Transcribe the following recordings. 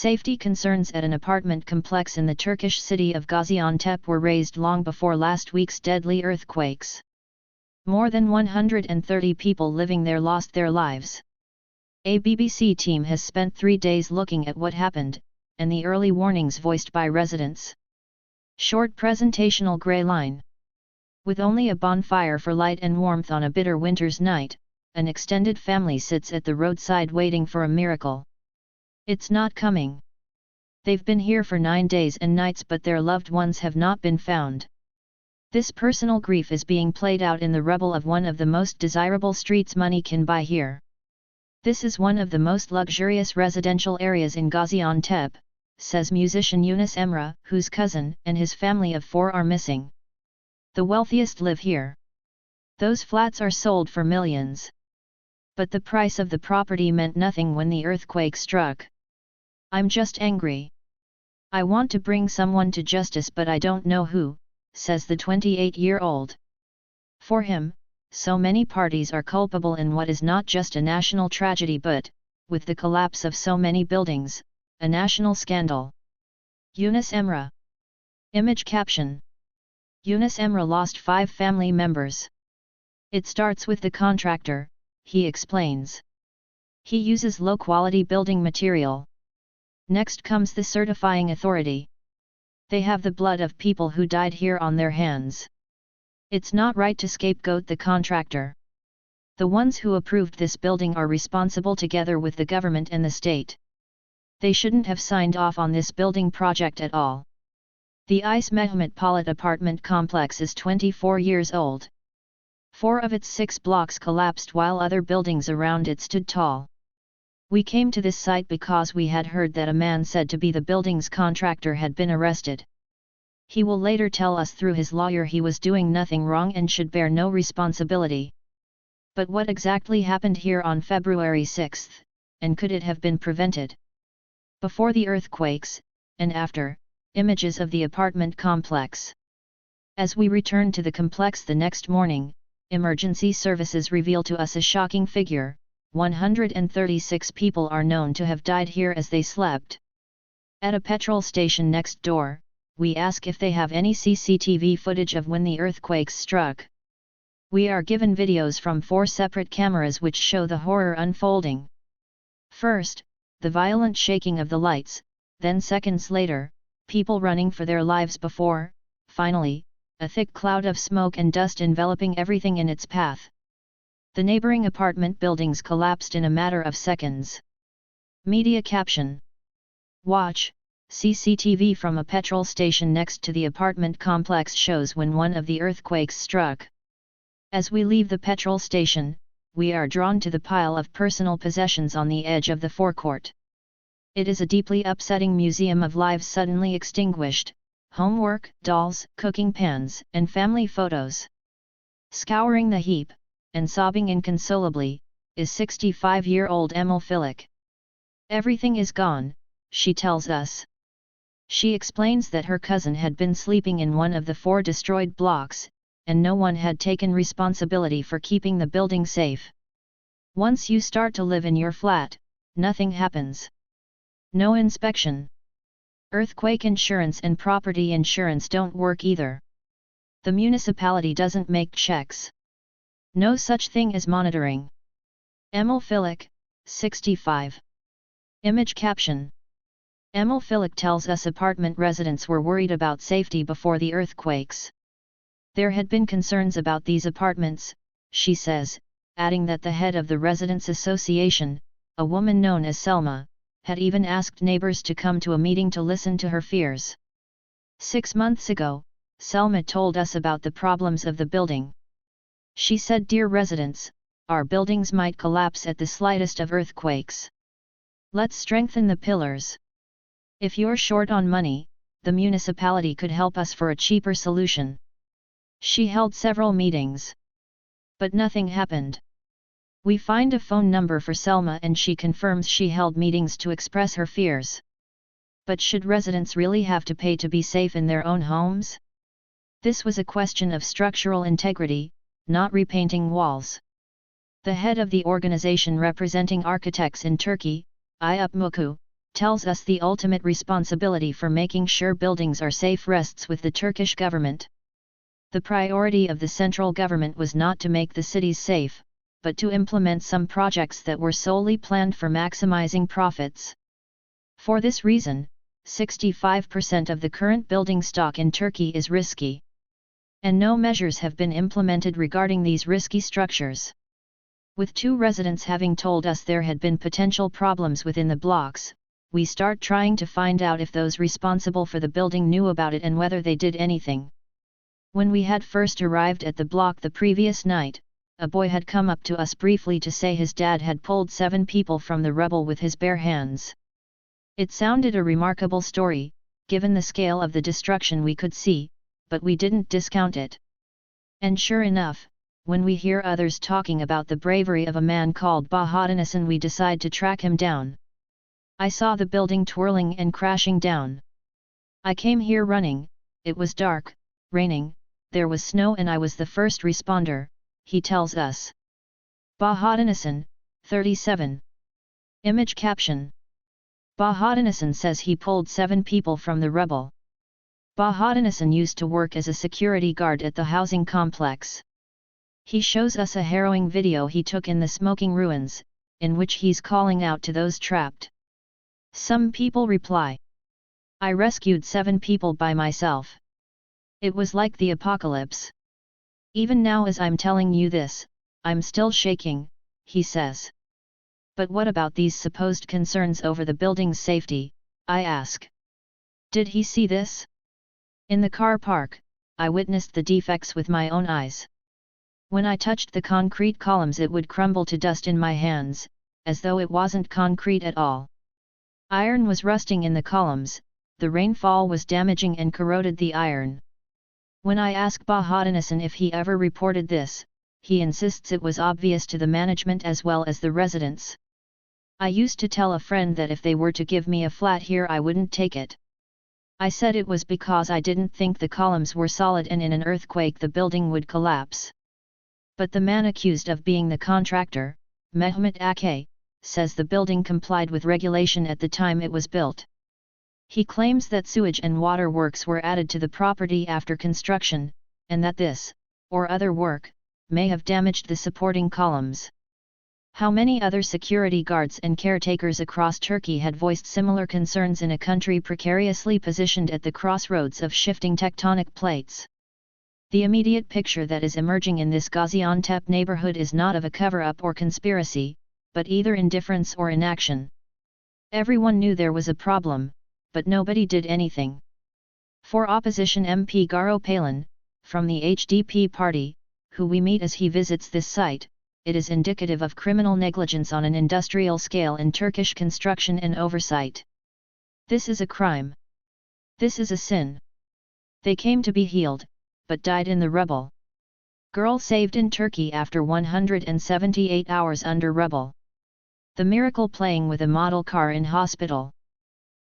Safety concerns at an apartment complex in the Turkish city of Gaziantep were raised long before last week's deadly earthquakes. More than 130 people living there lost their lives. A BBC team has spent 3 days looking at what happened, and the early warnings voiced by residents. Short presentational grey line. With only a bonfire for light and warmth on a bitter winter's night, an extended family sits at the roadside waiting for a miracle. It's not coming. They've been here for 9 days and nights, but their loved ones have not been found. This personal grief is being played out in the rubble of one of the most desirable streets money can buy here. This is one of the most luxurious residential areas in Gaziantep, says musician Yunus Emre, whose cousin and his family of 4 are missing. The wealthiest live here. Those flats are sold for millions. But the price of the property meant nothing when the earthquake struck. I'm just angry. I want to bring someone to justice, but I don't know who, says the 28-year-old. For him, so many parties are culpable in what is not just a national tragedy but, with the collapse of so many buildings, a national scandal. Yunus Emre. Image caption. Yunus Emre lost 5 family members. It starts with the contractor, he explains. He uses low-quality building material. Next comes the certifying authority. They have the blood of people who died here on their hands. It's not right to scapegoat the contractor. The ones who approved this building are responsible together with the government and the state. They shouldn't have signed off on this building project at all. The Ice Mehmet Palat apartment complex is 24 years old. 4 of its 6 blocks collapsed while other buildings around it stood tall. We came to this site because we had heard that a man said to be the building's contractor had been arrested. He will later tell us through his lawyer he was doing nothing wrong and should bear no responsibility. But what exactly happened here on February 6, and could it have been prevented? Before the earthquakes, and after, images of the apartment complex. As we returned to the complex the next morning, emergency services reveal to us a shocking figure: 136 people are known to have died here as they slept. At a petrol station next door, we ask if they have any CCTV footage of when the earthquakes struck. We are given videos from 4 separate cameras which show the horror unfolding. First, the violent shaking of the lights, then seconds later, people running for their lives before, finally, a thick cloud of smoke and dust enveloping everything in its path. The neighboring apartment buildings collapsed in a matter of seconds. Media caption. Watch, CCTV from a petrol station next to the apartment complex shows when one of the earthquakes struck. As we leave the petrol station, we are drawn to the pile of personal possessions on the edge of the forecourt. It is a deeply upsetting museum of lives suddenly extinguished: homework, dolls, cooking pans, and family photos. Scouring the heap, and sobbing inconsolably, is 65-year-old Emel Filik. Everything is gone, she tells us. She explains that her cousin had been sleeping in one of the 4 destroyed blocks, and no one had taken responsibility for keeping the building safe. Once you start to live in your flat, nothing happens. No inspection. Earthquake insurance and property insurance don't work either. The municipality doesn't make checks. No such thing as monitoring. Emel Filik, 65. Image caption. Emel Filik tells us apartment residents were worried about safety before the earthquakes. There had been concerns about these apartments, she says, adding that the head of the Residents Association, a woman known as Selma, had even asked neighbors to come to a meeting to listen to her fears. 6 months ago, Selma told us about the problems of the building. She said, "Dear residents, our buildings might collapse at the slightest of earthquakes. Let's strengthen the pillars. If you're short on money, the municipality could help us for a cheaper solution." She held several meetings. But nothing happened. We find a phone number for Selma and she confirms she held meetings to express her fears. But should residents really have to pay to be safe in their own homes? This was a question of structural integrity, not repainting walls. The head of the organization representing architects in Turkey, Eyüp Muku, tells us the ultimate responsibility for making sure buildings are safe rests with the Turkish government. The priority of the central government was not to make the cities safe, but to implement some projects that were solely planned for maximizing profits. For this reason, 65% of the current building stock in Turkey is risky. And no measures have been implemented regarding these risky structures. With 2 residents having told us there had been potential problems within the blocks, we start trying to find out if those responsible for the building knew about it and whether they did anything. When we had first arrived at the block the previous night, a boy had come up to us briefly to say his dad had pulled 7 people from the rubble with his bare hands. It sounded a remarkable story, given the scale of the destruction we could see, but we didn't discount it. And sure enough, when we hear others talking about the bravery of a man called Bahadanasan, we decide to track him down. I saw the building twirling and crashing down. I came here running, it was dark, raining, there was snow and I was the first responder, he tells us. Bahadanasan, 37. Image caption. Bahadanasan says he pulled 7 people from the rubble. Bahadanasan used to work as a security guard at the housing complex. He shows us a harrowing video he took in the smoking ruins, in which he's calling out to those trapped. Some people reply. I rescued 7 people by myself. It was like the apocalypse. Even now as I'm telling you this, I'm still shaking, he says. But what about these supposed concerns over the building's safety, I ask. Did he see this? In the car park, I witnessed the defects with my own eyes. When I touched the concrete columns it would crumble to dust in my hands, as though it wasn't concrete at all. Iron was rusting in the columns, the rainfall was damaging and corroded the iron. When I ask Bahadanasan if he ever reported this, he insists it was obvious to the management as well as the residents. I used to tell a friend that if they were to give me a flat here I wouldn't take it. I said it was because I didn't think the columns were solid and in an earthquake the building would collapse. But the man accused of being the contractor, Mehmet Akay, says the building complied with regulation at the time it was built. He claims that sewage and water works were added to the property after construction, and that this, or other work, may have damaged the supporting columns. How many other security guards and caretakers across Turkey had voiced similar concerns in a country precariously positioned at the crossroads of shifting tectonic plates? The immediate picture that is emerging in this Gaziantep neighborhood is not of a cover-up or conspiracy, but either indifference or inaction. Everyone knew there was a problem, but nobody did anything. For opposition MP Garo Palin, from the HDP party, who we meet as he visits this site, it is indicative of criminal negligence on an industrial scale in Turkish construction and oversight. This is a crime. This is a sin. They came to be healed, but died in the rubble. Girl saved in Turkey after 178 hours under rubble. The miracle playing with a model car in hospital.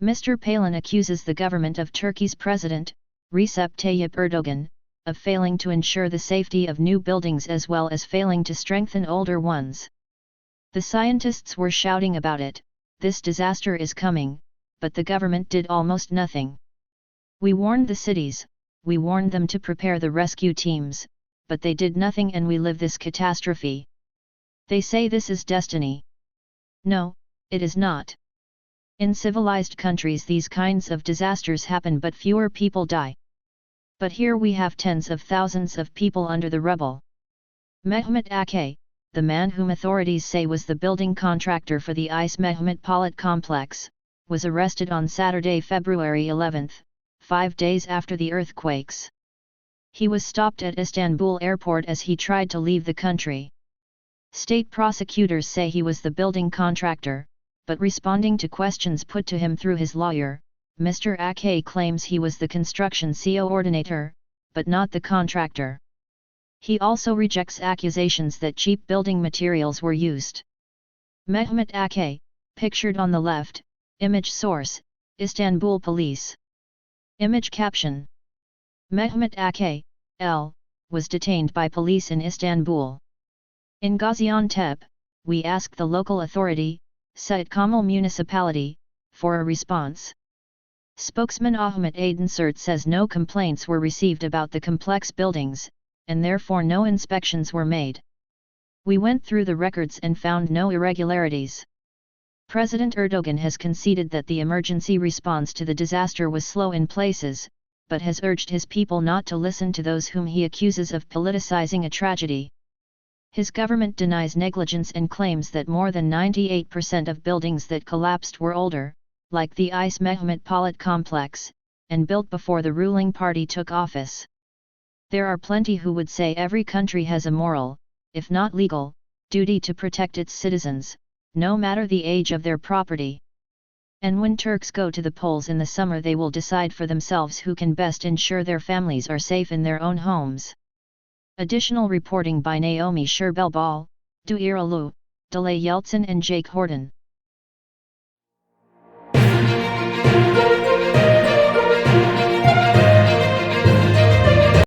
Mr. Palin accuses the government of Turkey's president, Recep Tayyip Erdogan, of failing to ensure the safety of new buildings as well as failing to strengthen older ones. The scientists were shouting about it, this disaster is coming, but the government did almost nothing. We warned the cities, we warned them to prepare the rescue teams, but they did nothing and we live this catastrophe. They say this is destiny. No, it is not. In civilized countries these kinds of disasters happen but fewer people die. But here we have tens of thousands of people under the rubble. Mehmet Akay, the man whom authorities say was the building contractor for the ICE Mehmet Palat complex, was arrested on Saturday, February 11, 5 days after the earthquakes. He was stopped at Istanbul airport as he tried to leave the country. State prosecutors say he was the building contractor, but responding to questions put to him through his lawyer, Mr. Akay claims he was the construction coordinator, but not the contractor. He also rejects accusations that cheap building materials were used. Mehmet Akay, pictured on the left, image source, Istanbul Police. Image caption. Mehmet Akay, L., was detained by police in Istanbul. In Gaziantep, we asked the local authority, Sait Kamal Municipality, for a response. Spokesman Ahmet Aydinsert says no complaints were received about the complex buildings, and therefore no inspections were made. We went through the records and found no irregularities. President Erdogan has conceded that the emergency response to the disaster was slow in places, but has urged his people not to listen to those whom he accuses of politicizing a tragedy. His government denies negligence and claims that more than 98% of buildings that collapsed were older, like the ICE Mehmet Polat complex, and built before the ruling party took office. There are plenty who would say every country has a moral, if not legal, duty to protect its citizens, no matter the age of their property. And when Turks go to the polls in the summer, they will decide for themselves who can best ensure their families are safe in their own homes. Additional reporting by Naomi Sherbelbal, Duiralu, Delay Yeltsin and Jake Horton.